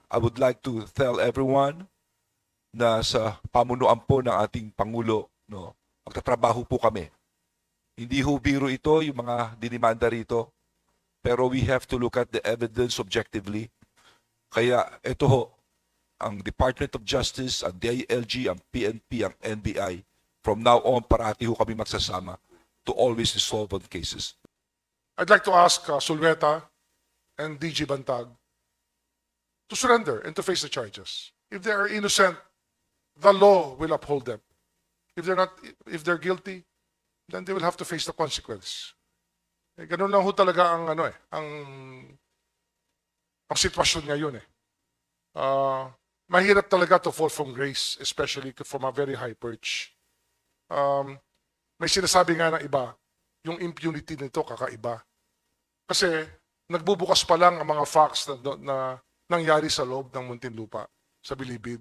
I would like to tell everyone na sa pamunuan po ng ating Pangulo, no, magtatrabaho po kami. Hindi ho biro ito, yung mga dinimanda rito, pero we have to look at the evidence objectively. Kaya ito ho, ang Department of Justice, ang DILG, ang PNP, ang NBI, from now on, parati ho kami magsasama to always resolve on cases. I'd like to ask Sulweta and DG Bantag to surrender and to face the charges. If they are innocent, the law will uphold them. If they're guilty, then they will have to face the consequence. Ganun lang ho talaga ang ang sitwasyon ngayon eh. Mahirap talaga to fall from grace, especially from a very high perch. May sinasabi nga ng iba, yung impunity nito kakaiba. Kasi nagbubukas pa lang ang mga facts na nangyari sa loob ng Muntinlupa, sa Bilibid.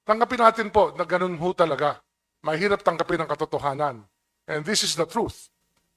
Tanggapin natin po na ganun ho talaga. Mahirap tanggapin ang katotohanan. And this is the truth.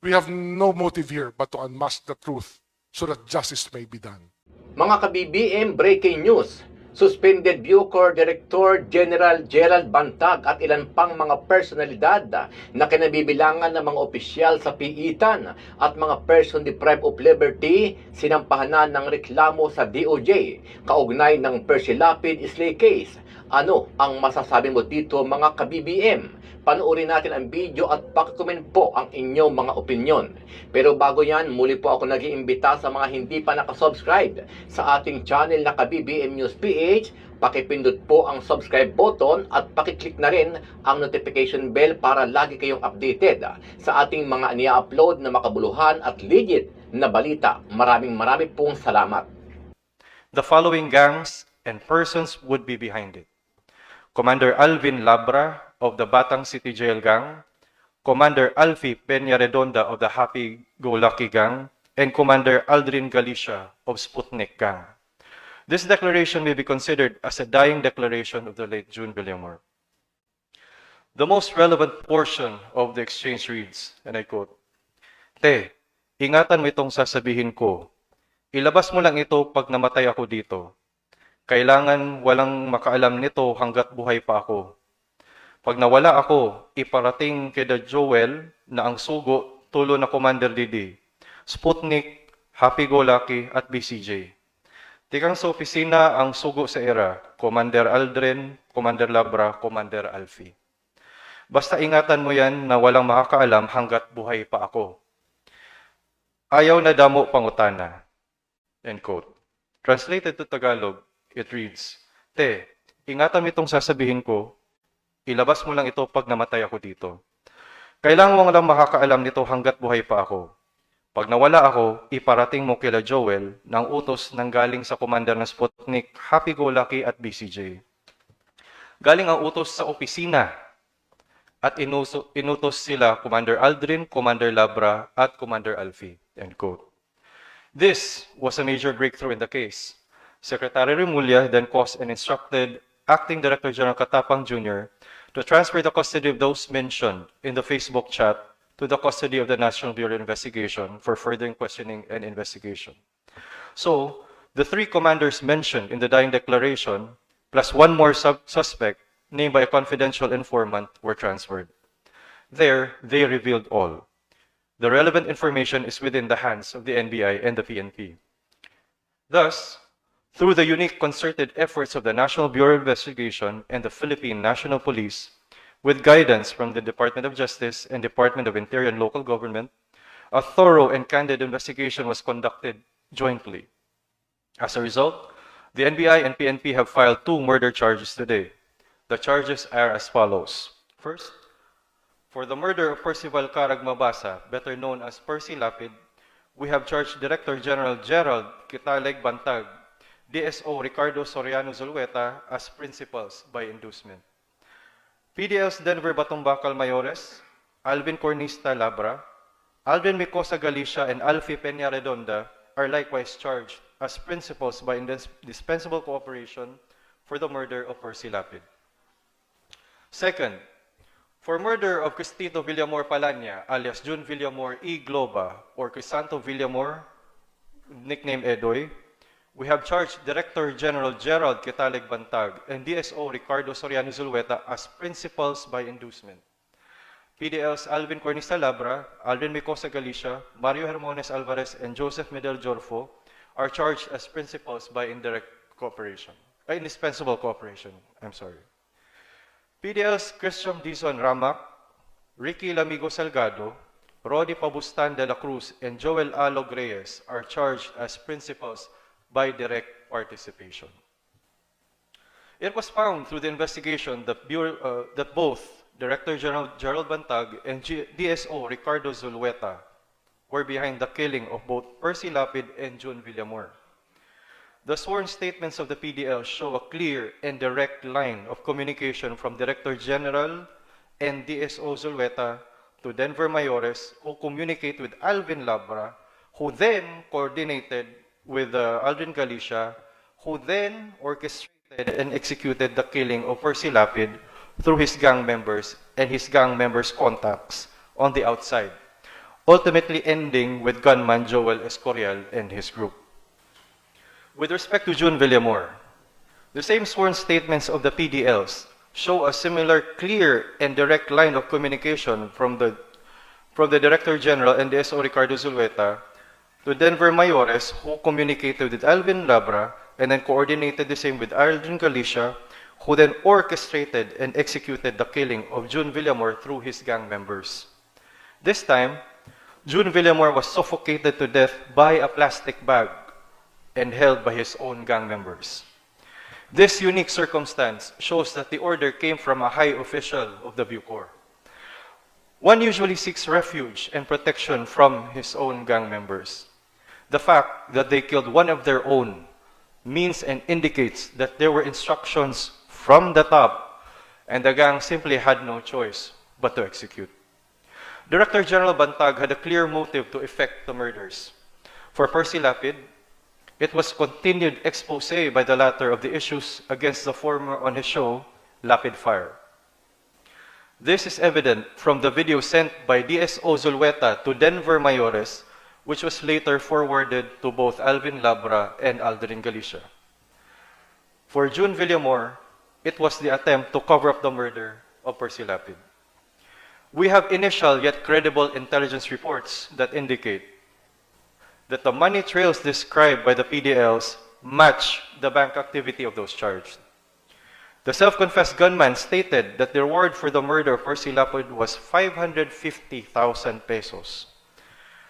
We have no motive here but to unmask the truth so that justice may be done. Mga ka-BBM, breaking news. Suspended Bucor Director General Gerald Bantag at ilan pang mga personalidad na kinabibilangan ng mga opisyal sa piitan at mga person deprived of liberty sinampahan ng reklamo sa DOJ kaugnay ng Percy Lapid Slay case. Ano ang masasabi mo dito mga ka-BBM? Panoorin natin ang video at pakicomment po ang inyong mga opinyon. Pero bago yan, muli po ako nag-iimbita sa mga hindi pa nakasubscribe sa ating channel na ka-BBM News PH. Pakipindot po ang subscribe button at pakiclick na rin ang notification bell para lagi kayong updated sa ating mga nia-upload na makabuluhan at legit na balita. Maraming pong salamat. The following gangs and persons would be behind it. Commander Alvin Labra of the Batang City Jail Gang, Commander Alfie Peña-Redonda of the Happy-Go-Lucky Gang, and Commander Aldrin Galicia of Sputnik Gang. This declaration may be considered as a dying declaration of the late June Villamor. The most relevant portion of the exchange reads, and I quote, "Te, ingatan mo itong sasabihin ko. Ilabas mo lang ito pag namatay ako dito. Kailangan walang makaalam nito hanggat buhay pa ako. Pag nawala ako, iparating kina Joel na ang sugo tulo na Commander Didi, Sputnik, Happy-Go-Lucky at BCJ. Tikang sa opisina ang sugo sa era, Commander Aldrin, Commander Labra, Commander Alfie. Basta ingatan mo yan na walang makakaalam hanggat buhay pa ako. Ayaw na damo pangutana." End quote. Translated to Tagalog, it reads, "Te, ingatan mo itong sasabihin ko, ilabas mo lang ito pag namatay ako dito. Kailangan mo lang makakaalam nito hanggat buhay pa ako. Pag nawala ako, iparating mo kila Joel ng utos ng galing sa commander ng Sputnik, Happy-Go-Lucky at BCJ. Galing ang utos sa opisina at inutos sila Commander Aldrin, Commander Labra at Commander Alfie." End quote. This was a major breakthrough in the case. Secretary Remulla then caused and instructed Acting Director General Katapang Jr. to transfer the custody of those mentioned in the Facebook chat to the custody of the National Bureau of Investigation for further questioning and investigation. So, the three commanders mentioned in the dying declaration, plus one more suspect named by a confidential informant, were transferred. There, they revealed all. The relevant information is within the hands of the NBI and the PNP. Thus, through the unique concerted efforts of the National Bureau of Investigation and the Philippine National Police, with guidance from the Department of Justice and Department of Interior and Local Government, a thorough and candid investigation was conducted jointly. As a result, the NBI and PNP have filed 2 murder charges today. The charges are as follows. First, for the murder of Percival Caragmabasa, better known as Percy Lapid, we have charged Director General Gerald Kitaleg Bantag, DSO Ricardo Soriano Zulueta as principals by inducement. PDLs Denver Batumbakal Mayores, Alvin Cornista Labra, Alvin Micosa Galicia, and Alfie Peña Redonda are likewise charged as principals by indispensable cooperation for the murder of Percy Lapid. Second, for murder of Cristito Villamor Palanya, alias June Villamor E. Globa, or Crisanto Villamor, nickname Edoy, We have charged Director General Gerald Quetaleg Bantag and DSO Ricardo Soriano Zulueta as principals by inducement. PDLs Alvin Cornista Labra, Alvin Micosa Galicia, Mario Hermones Alvarez, and Joseph Medel Jorfo are charged as principals by indispensable cooperation. PDLs Christian Dizon Ramak, Ricky Lamigo Salgado, Rodi Pabustan de la Cruz, and Joel Alog Reyes are charged as principals by direct participation. It was found through the investigation that both Director General Gerald Bantag and DSO Ricardo Zulueta were behind the killing of both Percy Lapid and June Villamor. The sworn statements of the PDL show a clear and direct line of communication from Director General and DSO Zulueta to Denver Mayores, who communicate with Alvin Labra, who then coordinated with Alvin Galicia, who then orchestrated and executed the killing of Percy Lapid through his gang members and his gang members' contacts on the outside, ultimately ending with gunman Joel Escorial and his group. With respect to June Villamor, the same sworn statements of the PDLs show a similar clear and direct line of communication from the Director General and DSO Ricardo Zulueta to Denver Mayores, who communicated with Alvin Labra and then coordinated the same with Alvin Galicia, who then orchestrated and executed the killing of June Villamor through his gang members. This time, June Villamor was suffocated to death by a plastic bag and held by his own gang members. This unique circumstance shows that the order came from a high official of the Bucor. One usually seeks refuge and protection from his own gang members. The fact that they killed one of their own means and indicates that there were instructions from the top, and the gang simply had no choice but to execute. Director General Bantag had a clear motive to effect the murders. For Percy Lapid, it was continued expose by the latter of the issues against the former on his show, Lapid Fire. This is evident from the video sent by DSO Zulueta to Denver Mayores, which was later forwarded to both Alvin Labra and Aldrin Galicia. For June Villamor, it was the attempt to cover up the murder of Percy Lapid. We have initial yet credible intelligence reports that indicate that the money trails described by the PDLs match the bank activity of those charged. The self-confessed gunman stated that the reward for the murder of Percy Lapid was 550,000 pesos.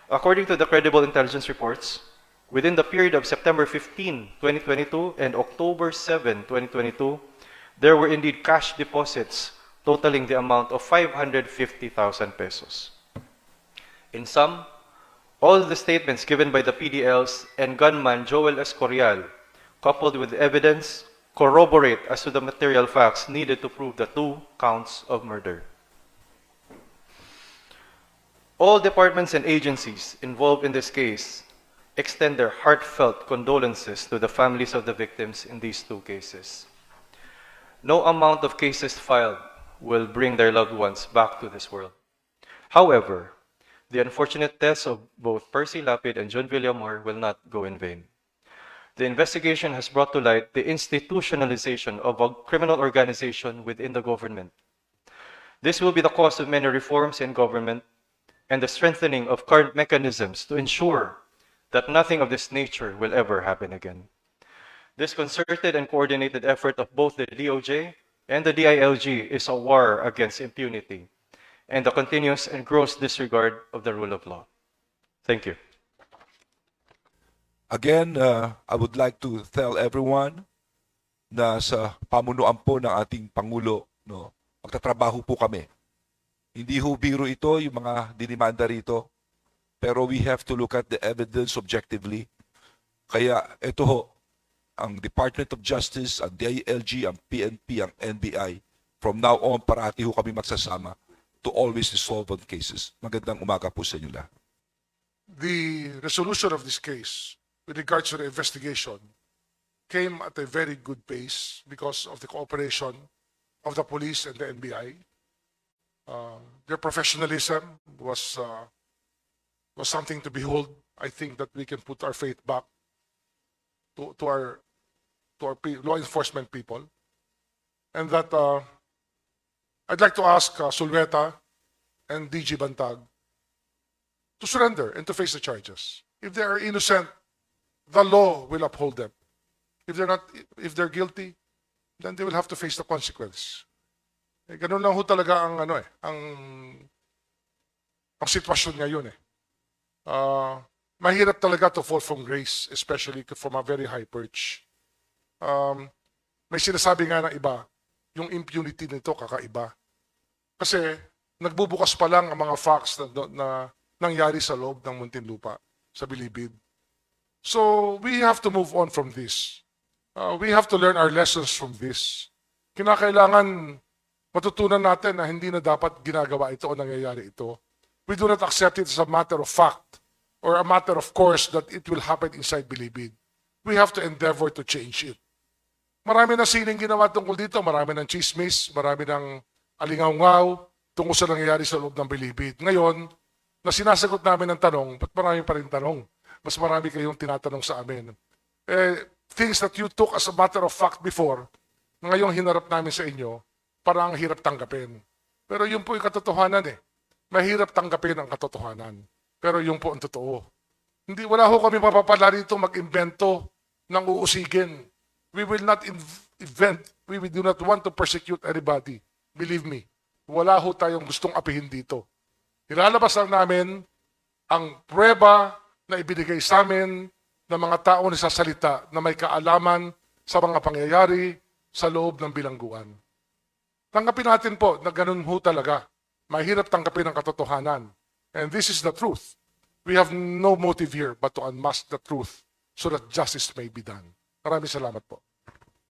According to the credible intelligence reports, within the period of September 15, 2022 and October 7, 2022, there were indeed cash deposits totaling the amount of 550,000 pesos. In sum, all the statements given by the PDLs and gunman Joel Escorial, coupled with evidence, corroborate as to the material facts needed to prove the 2 counts of murder. All departments and agencies involved in this case extend their heartfelt condolences to the families of the victims in these 2 cases. No amount of cases filed will bring their loved ones back to this world. However, the unfortunate deaths of both Percy Lapid and June Villamor will not go in vain. The investigation has brought to light the institutionalization of a criminal organization within the government. This will be the cause of many reforms in government and the strengthening of current mechanisms to ensure that nothing of this nature will ever happen again. This concerted and coordinated effort of both the DOJ and the DILG is a war against impunity and the continuous and gross disregard of the rule of law. Thank you. Again, I would like to tell everyone na sa pamunuan po ng ating Pangulo, no, magtatrabaho po kami. Hindi ho biro ito, yung mga dinimanda rito, pero we have to look at the evidence objectively. Kaya ito ho, ang Department of Justice, ang DILG, ang PNP, ang NBI, from now on, parati ho kami magsasama to always resolve on cases. Magandang umaga po sa inyo lahat. The resolution of this case with regards to the investigation came at a very good pace because of the cooperation of the police and the NBI. Their professionalism was something to behold. I think that we can put our faith back to our law enforcement people, and that I'd like to ask Sulweta and DG Bantag to surrender and to face the charges. If they are innocent, the law will uphold them. If they're guilty, then they will have to face the consequence. Ganun lang ho talaga ang ang sitwasyon ngayon eh. Mahirap talaga to fall from grace, especially from a very high perch. May sinasabi nga ng iba, yung impunity nito kakaiba. Kasi nagbubukas pa lang ang mga facts na nangyari sa loob ng Muntinlupa, sa Bilibid. So we have to move on from this. We have to learn our lessons from this. Kinakailangan matutunan natin na hindi na dapat ginagawa ito o nangyayari ito. We do not accept it as a matter of fact or a matter of course that it will happen inside Bilibid. We have to endeavor to change it. Marami na sining ginawa tungkol dito, marami ng chismis, marami ng alingaw-ngaw tungkol sa nangyayari sa loob ng Bilibid. Ngayon, na sinasagot namin ang tanong, ba't marami pa rin tanong? Mas marami kayong tinatanong sa amin. Things that you took as a matter of fact before, ngayong hinarap namin sa inyo, parang hirap tanggapin. Pero yun po yung katotohanan eh. Mahirap tanggapin ang katotohanan. Pero yun po ang totoo. Wala ho kami mapapala rito mag-invento ng uusigin. We will not invent, we do not want to persecute anybody. Believe me, wala ho tayong gustong apihin dito. Nilalabas lang namin ang pruweba na ibinigay sa amin ng mga tao na sasalita na may kaalaman sa mga pangyayari sa loob ng bilangguan. Tanggapin natin po na ganun ho talaga. Mahirap tanggapin ang katotohanan. And this is the truth. We have no motive here but to unmask the truth so that justice may be done. Maraming salamat po.